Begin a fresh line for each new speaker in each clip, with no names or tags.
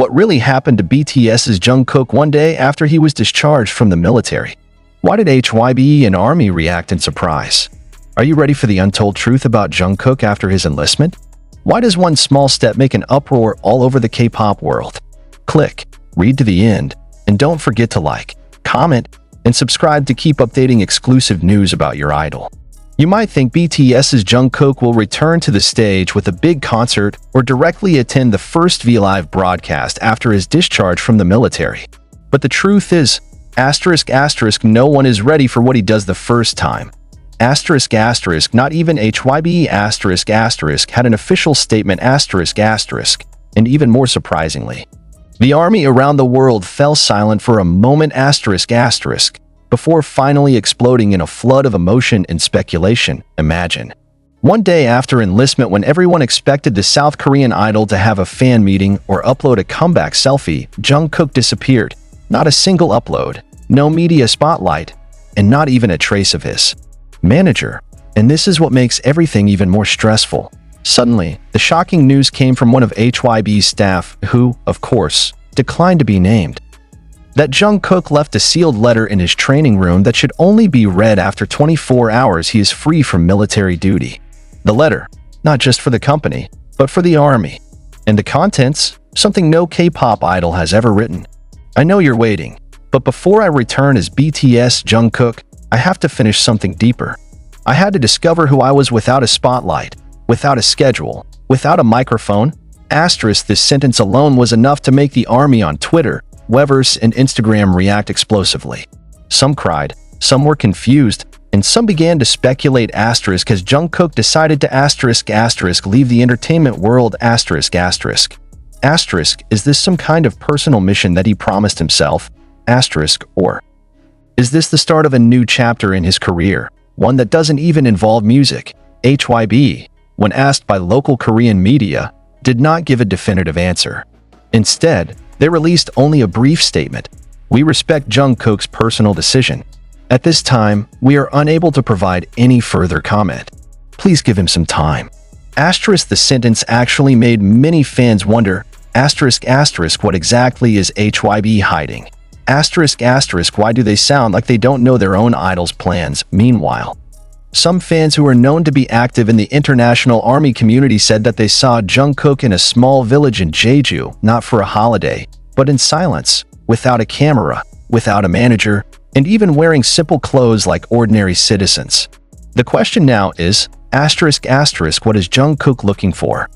What really happened to BTS's Jungkook one day after he was discharged from the military? Why did HYBE and ARMY react in surprise? Are you ready for the untold truth about Jungkook after his enlistment? Why does one small step make an uproar all over the K-pop world? Click, read to the end, and don't forget to like, comment, and subscribe to keep updating exclusive news about your idol. You might think BTS's Jungkook will return to the stage with a big concert or directly attend the first V-Live broadcast after his discharge from the military. But the truth is, no one is ready for what he does the first time. Not even HYBE had an official statement and even more surprisingly, the ARMY around the world fell silent for a moment before finally exploding in a flood of emotion and speculation. Imagine. One day after enlistment, when everyone expected the South Korean idol to have a fan meeting or upload a comeback selfie, Jungkook disappeared. Not a single upload, no media spotlight, and not even a trace of his manager. And this is what makes everything even more stressful. Suddenly, the shocking news came from one of HYBE's staff who, of course, declined to be named. That Jungkook left a sealed letter in his training room that should only be read after 24 hours he is free from military duty. The letter, not just for the company, but for the ARMY. And the contents, something no K-pop idol has ever written. I know you're waiting, but before I return as BTS Jungkook, I have to finish something deeper. I had to discover who I was without a spotlight, without a schedule, without a microphone. This sentence alone was enough to make the ARMY on Twitter, Weverse, and Instagram react explosively. Some cried, some were confused, and some began to speculate as Jungkook decided to leave the entertainment world. Is this some kind of personal mission that he promised himself? Or is this the start of a new chapter in his career, one that doesn't even involve music? HYBE, when asked by local Korean media, did not give a definitive answer. Instead, they released only a brief statement. We respect Jungkook's personal decision. At this time, we are unable to provide any further comment. Please give him some time. The sentence actually made many fans wonder, what exactly is HYBE hiding? Why do they sound like they don't know their own idol's plans? Meanwhile, some fans who are known to be active in the international ARMY community said that they saw Jungkook in a small village in Jeju, not for a holiday, but in silence, without a camera, without a manager, and even wearing simple clothes like ordinary citizens. The question now is, what is Jungkook looking for?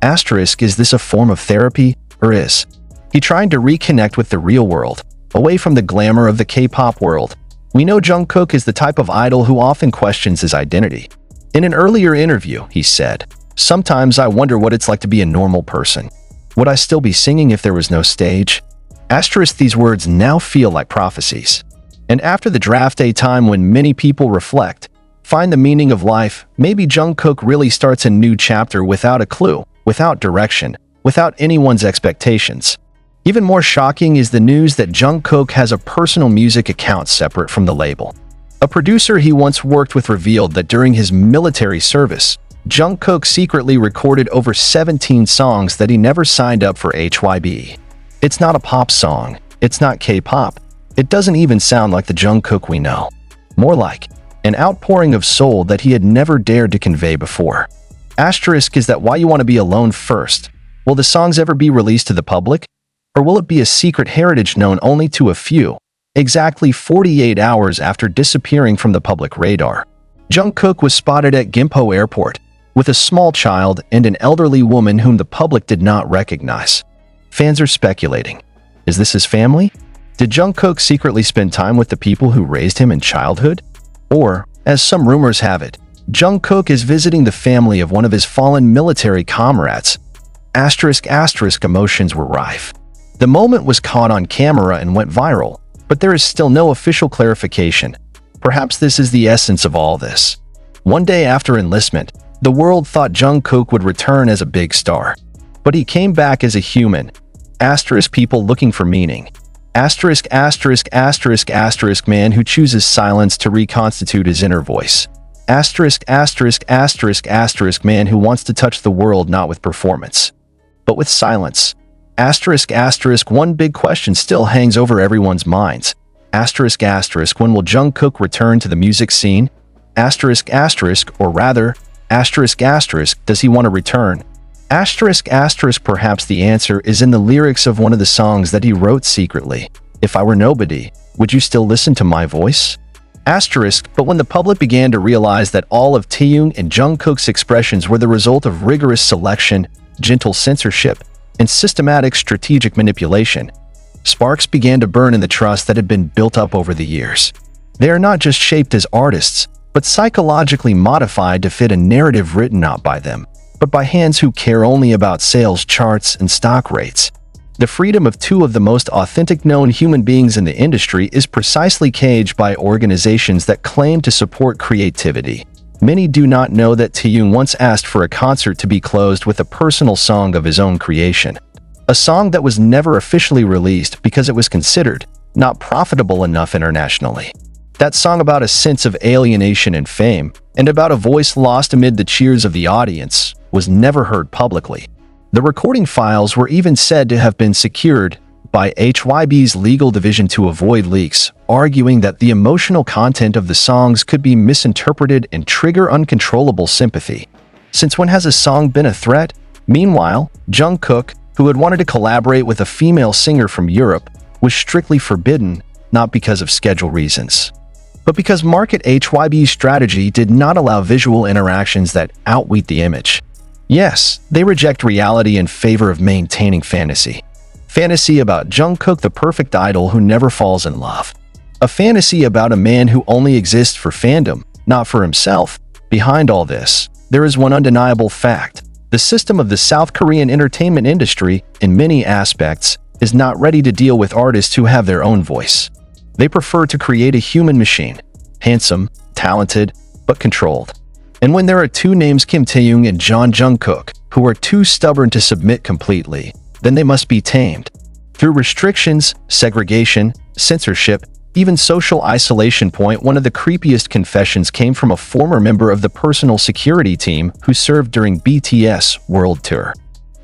Is this a form of therapy, or is he trying to reconnect with the real world, away from the glamour of the K-pop world? We know Jungkook is the type of idol who often questions his identity. In an earlier interview, he said, "Sometimes I wonder what it's like to be a normal person. Would I still be singing if there was no stage?" These words now feel like prophecies. And after the draft day time when many people reflect, find the meaning of life, maybe Jungkook really starts a new chapter without a clue, without direction, without anyone's expectations. Even more shocking is the news that Jungkook has a personal music account separate from the label. A producer he once worked with revealed that during his military service, Jungkook secretly recorded over 17 songs that he never signed up for HYBE. It's not a pop song, it's not K-pop, it doesn't even sound like the Jungkook we know. More like an outpouring of soul that he had never dared to convey before. Is that why you want to be alone first? Will the songs ever be released to the public? Or will it be a secret heritage known only to a few? Exactly 48 hours after disappearing from the public radar, Jungkook was spotted at Gimpo Airport with a small child and an elderly woman whom the public did not recognize. Fans are speculating. Is this his family? Did Jungkook secretly spend time with the people who raised him in childhood? Or, as some rumors have it, Jungkook is visiting the family of one of his fallen military comrades. Emotions were rife. The moment was caught on camera and went viral, but there is still no official clarification. Perhaps this is the essence of all this. One day after enlistment, the world thought Jungkook would return as a big star. But he came back as a human. People looking for meaning. Man who chooses silence to reconstitute his inner voice. Man who wants to touch the world not with performance, but with silence. Asterisk asterisk one big question still hangs over everyone's minds. Asterisk asterisk when will Jungkook return to the music scene? Asterisk asterisk or rather, asterisk asterisk does he want to return? Asterisk asterisk perhaps the answer is in the lyrics of one of the songs that he wrote secretly. If I were nobody, would you still listen to my voice? Asterisk, but when the public began to realize that all of Taehyung and Jungkook's expressions were the result of rigorous selection, gentle censorship, and systematic strategic manipulation, sparks began to burn in the trust that had been built up over the years. They are not just shaped as artists, but psychologically modified to fit a narrative written not by them, but by hands who care only about sales charts and stock rates. The freedom of two of the most authentic known human beings in the industry is precisely caged by organizations that claim to support creativity. Many do not know that Taehyung once asked for a concert to be closed with a personal song of his own creation. A song that was never officially released because it was considered not profitable enough internationally. That song about a sense of alienation and fame, and about a voice lost amid the cheers of the audience, was never heard publicly. The recording files were even said to have been secured by HYBE's legal division to avoid leaks, arguing that the emotional content of the songs could be misinterpreted and trigger uncontrollable sympathy. Since when has a song been a threat? Meanwhile, Jungkook, who had wanted to collaborate with a female singer from Europe, was strictly forbidden, not because of schedule reasons, but because market HYBE's strategy did not allow visual interactions that outweighed the image. Yes, they reject reality in favor of maintaining fantasy. Fantasy about Jungkook, the perfect idol who never falls in love. A fantasy about a man who only exists for fandom, not for himself. Behind all this, there is one undeniable fact. The system of the South Korean entertainment industry, in many aspects, is not ready to deal with artists who have their own voice. They prefer to create a human machine, handsome, talented, but controlled. And when there are two names, Kim Taehyung and Jungkook, who are too stubborn to submit completely, then they must be tamed. Through restrictions, segregation, censorship, even social isolation. One of the creepiest confessions came from a former member of the personal security team who served during BTS World Tour.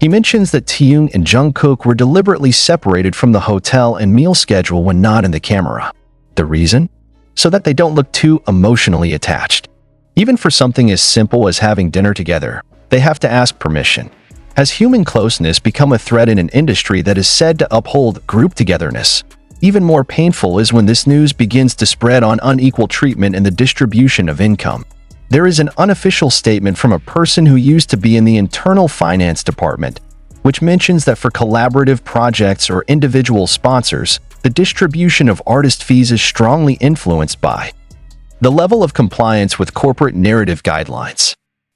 He mentions that Taehyung and Jungkook were deliberately separated from the hotel and meal schedule when not in the camera. The reason? So that they don't look too emotionally attached. Even for something as simple as having dinner together, they have to ask permission. Has human closeness become a threat in an industry that is said to uphold group togetherness? Even more painful is when this news begins to spread on unequal treatment in the distribution of income. There is an unofficial statement from a person who used to be in the internal finance department, which mentions that for collaborative projects or individual sponsors, the distribution of artist fees is strongly influenced by the level of compliance with corporate narrative guidelines.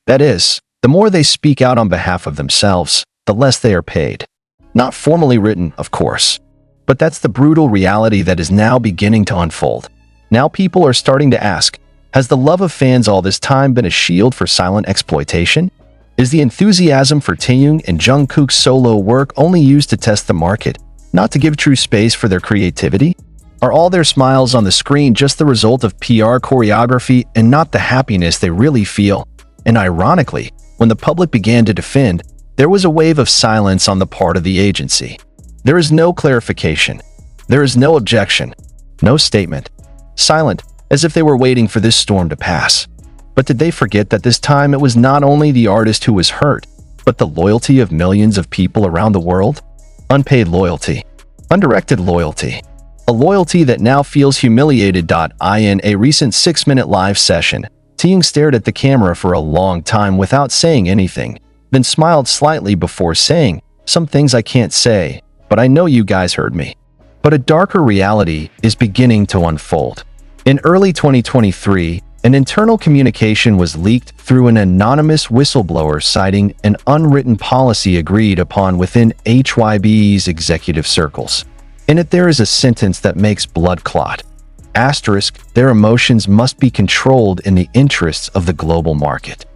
That is, the more they speak out on behalf of themselves, the less they are paid. Not formally written, of course. But that's the brutal reality that is now beginning to unfold. Now people are starting to ask, has the love of fans all this time been a shield for silent exploitation? Is the enthusiasm for Taehyung and Jungkook's solo work only used to test the market, not to give true space for their creativity? Are all their smiles on the screen just the result of PR choreography and not the happiness they really feel? And ironically, when the public began to defend, there was a wave of silence on the part of the agency. There is no clarification. There is no objection. No statement. Silent, as if they were waiting for this storm to pass. But did they forget that this time it was not only the artist who was hurt, but the loyalty of millions of people around the world? Unpaid loyalty. Undirected loyalty. A loyalty that now feels humiliated. In a recent 6-minute live session, Taehyung stared at the camera for a long time without saying anything, then smiled slightly before saying, "Some things I can't say, but I know you guys heard me." But a darker reality is beginning to unfold. In early 2023, an internal communication was leaked through an anonymous whistleblower citing an unwritten policy agreed upon within HYBE's executive circles. In it there is a sentence that makes blood clot. Asterisk, their emotions must be controlled in the interests of the global market.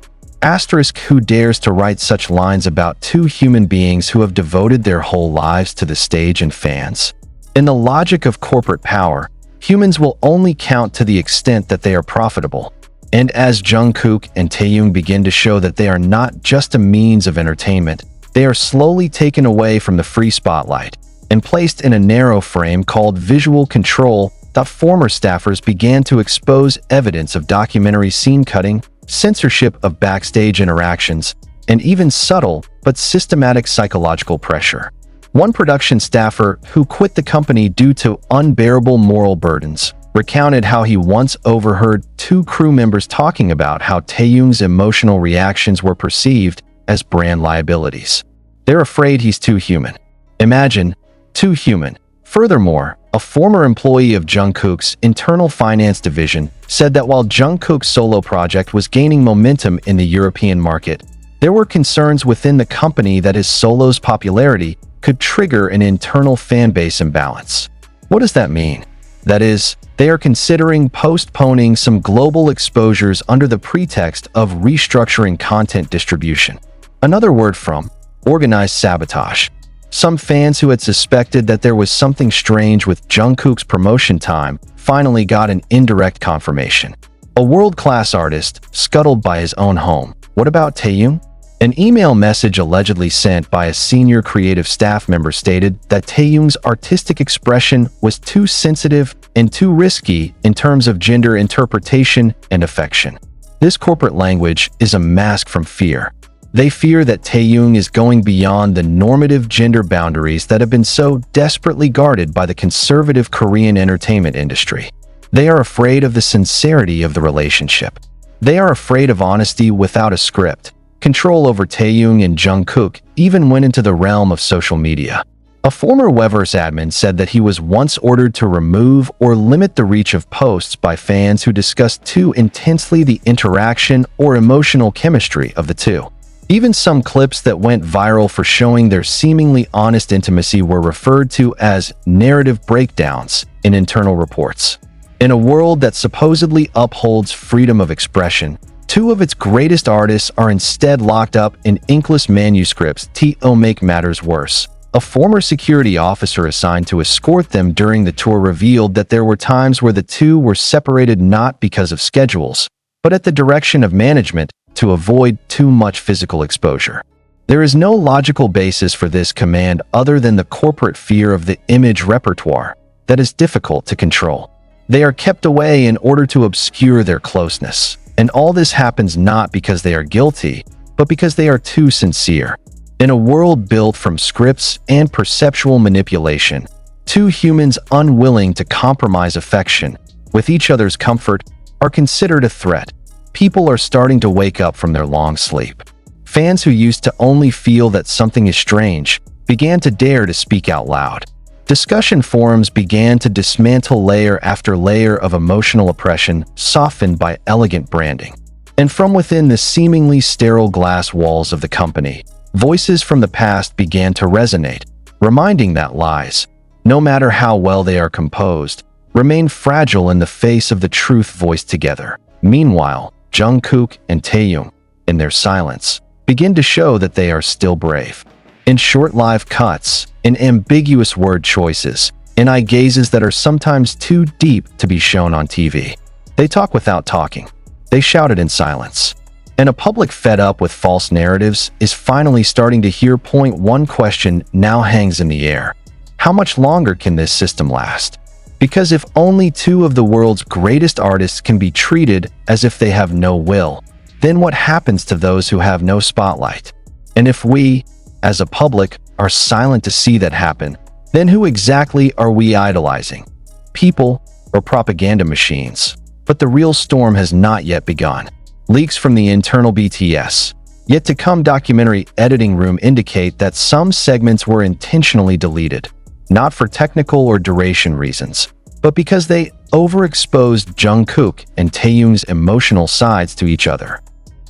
Asterisk, who dares to write such lines about two human beings who have devoted their whole lives to the stage and fans? In the logic of corporate power, humans will only count to the extent that they are profitable. And as Jungkook and Taehyung begin to show that they are not just a means of entertainment, They are slowly taken away from the free spotlight and placed in a narrow frame called visual control. The former staffers began to expose evidence of documentary scene cutting, censorship of backstage interactions, and even subtle but systematic psychological pressure. One production staffer who quit the company due to unbearable moral burdens recounted how he once overheard two crew members talking about how Taehyung's emotional reactions were perceived as brand liabilities. They're afraid he's too human. Imagine, too human. Furthermore, a former employee of Jungkook's internal finance division said that while Jungkook's solo project was gaining momentum in the European market, there were concerns within the company that his solo's popularity could trigger an internal fanbase imbalance. What does that mean? That is, they are considering postponing some global exposures under the pretext of restructuring content distribution. Another word from organized sabotage. Some fans who had suspected that there was something strange with Jungkook's promotion time finally got an indirect confirmation. A world-class artist scuttled by his own home. What about Taehyung? An email message allegedly sent by a senior creative staff member stated that Taehyung's artistic expression was too sensitive and too risky in terms of gender interpretation and affection. This corporate language is a mask from fear. They fear that Taehyung is going beyond the normative gender boundaries that have been so desperately guarded by the conservative Korean entertainment industry. They are afraid of the sincerity of the relationship. They are afraid of honesty without a script. Control over Taehyung and Jungkook even went into the realm of social media. A former Weverse admin said that he was once ordered to remove or limit the reach of posts by fans who discussed too intensely the interaction or emotional chemistry of the two. Even some clips that went viral for showing their seemingly honest intimacy were referred to as narrative breakdowns in internal reports. In a world that supposedly upholds freedom of expression, two of its greatest artists are instead locked up in inkless manuscripts. To make matters worse, a former security officer assigned to escort them during the tour revealed that there were times where the two were separated not because of schedules, but at the direction of management to avoid too much physical exposure. There is no logical basis for this command other than the corporate fear of the image repertoire that is difficult to control. They are kept away in order to obscure their closeness. And all this happens not because they are guilty, but because they are too sincere. In a world built from scripts and perceptual manipulation, two humans unwilling to compromise affection with each other's comfort are considered a threat. People are starting to wake up from their long sleep. Fans who used to only feel that something is strange began to dare to speak out loud. Discussion forums began to dismantle layer after layer of emotional oppression softened by elegant branding. And from within the seemingly sterile glass walls of the company, voices from the past began to resonate, reminding that lies, no matter how well they are composed, remain fragile in the face of the truth voiced together. Meanwhile, Jungkook and Taehyung, in their silence, begin to show that they are still brave. In short live cuts, in ambiguous word choices, in eye gazes that are sometimes too deep to be shown on TV. They talk without talking. They shouted in silence. And a public fed up with false narratives is finally starting to hear. One question now hangs in the air. How much longer can this system last? Because if only two of the world's greatest artists can be treated as if they have no will, then what happens to those who have no spotlight? And if we, as a public, are silent to see that happen, then who exactly are we idolizing? People or propaganda machines? But the real storm has not yet begun. Leaks from the internal BTS yet to come documentary editing room indicate that some segments were intentionally deleted, not for technical or duration reasons, but because they overexposed Jungkook and Taehyung's emotional sides to each other.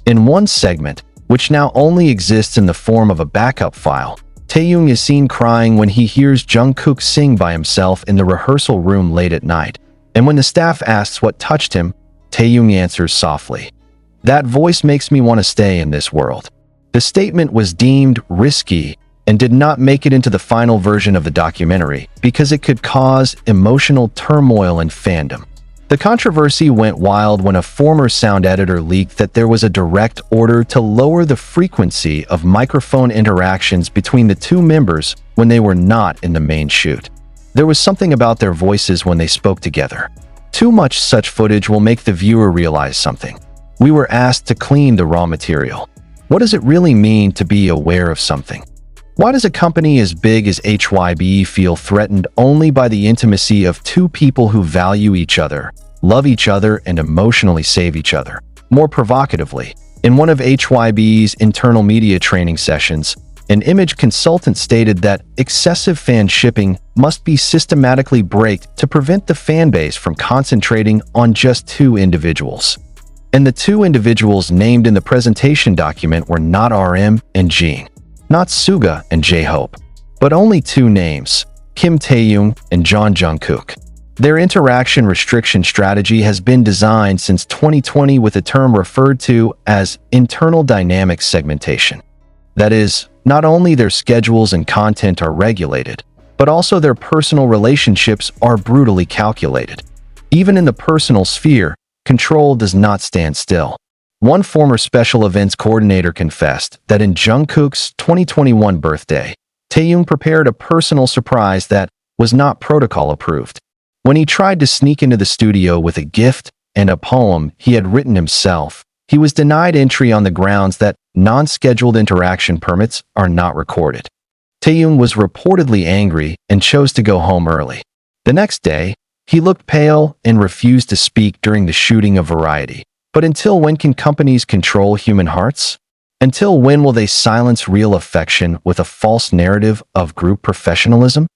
In one segment, which now only exists in the form of a backup file, Taehyung is seen crying when he hears Jungkook sing by himself in the rehearsal room late at night. And when the staff asks what touched him, Taehyung answers softly, "That voice makes me want to stay in this world." The statement was deemed risky and did not make it into the final version of the documentary because it could cause emotional turmoil in fandom. The controversy went wild when a former sound editor leaked that there was a direct order to lower the frequency of microphone interactions between the two members when they were not in the main shoot. There was something about their voices when they spoke together. Too much such footage will make the viewer realize something. We were asked to clean the raw material. What does it really mean to be aware of something? Why does a company as big as HYBE feel threatened only by the intimacy of two people who value each other, love each other, and emotionally save each other? More provocatively, in one of HYBE's internal media training sessions, an image consultant stated that excessive fan shipping must be systematically braked to prevent the fanbase from concentrating on just two individuals. And the two individuals named in the presentation document were not RM and Jin, not Suga and J-Hope, but only two names, Kim Taehyung and Jungkook. Their interaction restriction strategy has been designed since 2020 with a term referred to as internal dynamic segmentation. That is, not only their schedules and content are regulated, but also their personal relationships are brutally calculated. Even in the personal sphere, control does not stand still. One former special events coordinator confessed that in Jungkook's 2021 birthday, Taehyung prepared a personal surprise that was not protocol approved. When he tried to sneak into the studio with a gift and a poem he had written himself, he was denied entry on the grounds that non-scheduled interaction permits are not recorded. Taehyung was reportedly angry and chose to go home early. The next day, he looked pale and refused to speak during the shooting of Variety. But until when can companies control human hearts? Until when will they silence real affection with a false narrative of group professionalism?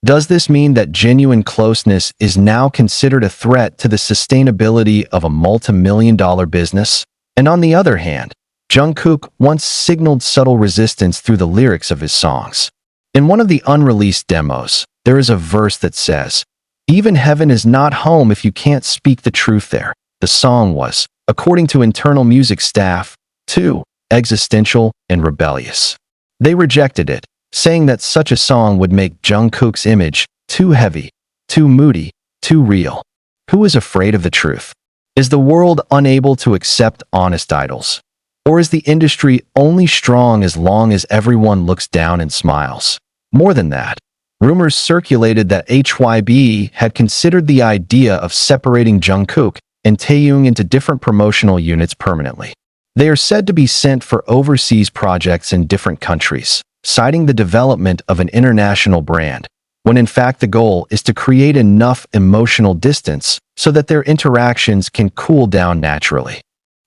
Does this mean that genuine closeness is now considered a threat to the sustainability of a multi-million-dollar business? And on the other hand, Jungkook once signaled subtle resistance through the lyrics of his songs. In one of the unreleased demos, there is a verse that says, "Even heaven is not home if you can't speak the truth there." The song was, according to internal music staff, too existential and rebellious. They rejected it, saying that such a song would make Jungkook's image too heavy, too moody, too real. Who is afraid of the truth? Is the world unable to accept honest idols? Or is the industry only strong as long as everyone looks down and smiles? More than that, rumors circulated that HYBE had considered the idea of separating Jungkook and Taehyung into different promotional units permanently. They are said to be sent for overseas projects in different countries, citing the development of an international brand, when in fact the goal is to create enough emotional distance so that their interactions can cool down naturally.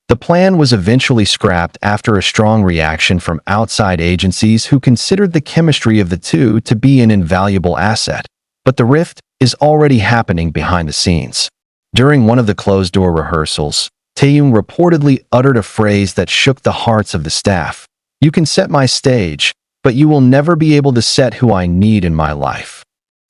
The plan was eventually scrapped after a strong reaction from outside agencies who considered the chemistry of the two to be an invaluable asset. But the rift is already happening behind the scenes. During one of the closed-door rehearsals, Taehyung reportedly uttered a phrase that shook the hearts of the staff. "You can set my stage, but you will never be able to set who I need in my life."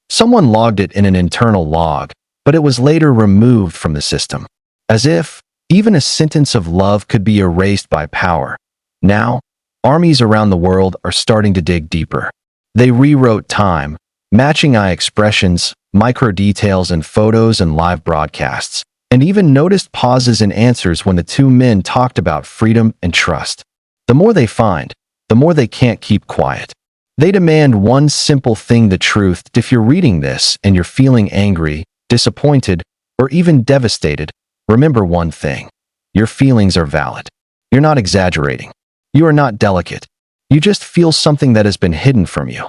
Someone logged it in an internal log, but it was later removed from the system. As if even a sentence of love could be erased by power. Now, armies around the world are starting to dig deeper. They rewrote time, matching eye expressions, micro details in photos and live broadcasts, and even noticed pauses in answers when the two men talked about freedom and trust. The more they find, the more they can't keep quiet. They demand one simple thing: the truth. If you're reading this and you're feeling angry, disappointed, or even devastated, remember one thing: your feelings are valid. You're not exaggerating. You are not delicate. You just feel something that has been hidden from you.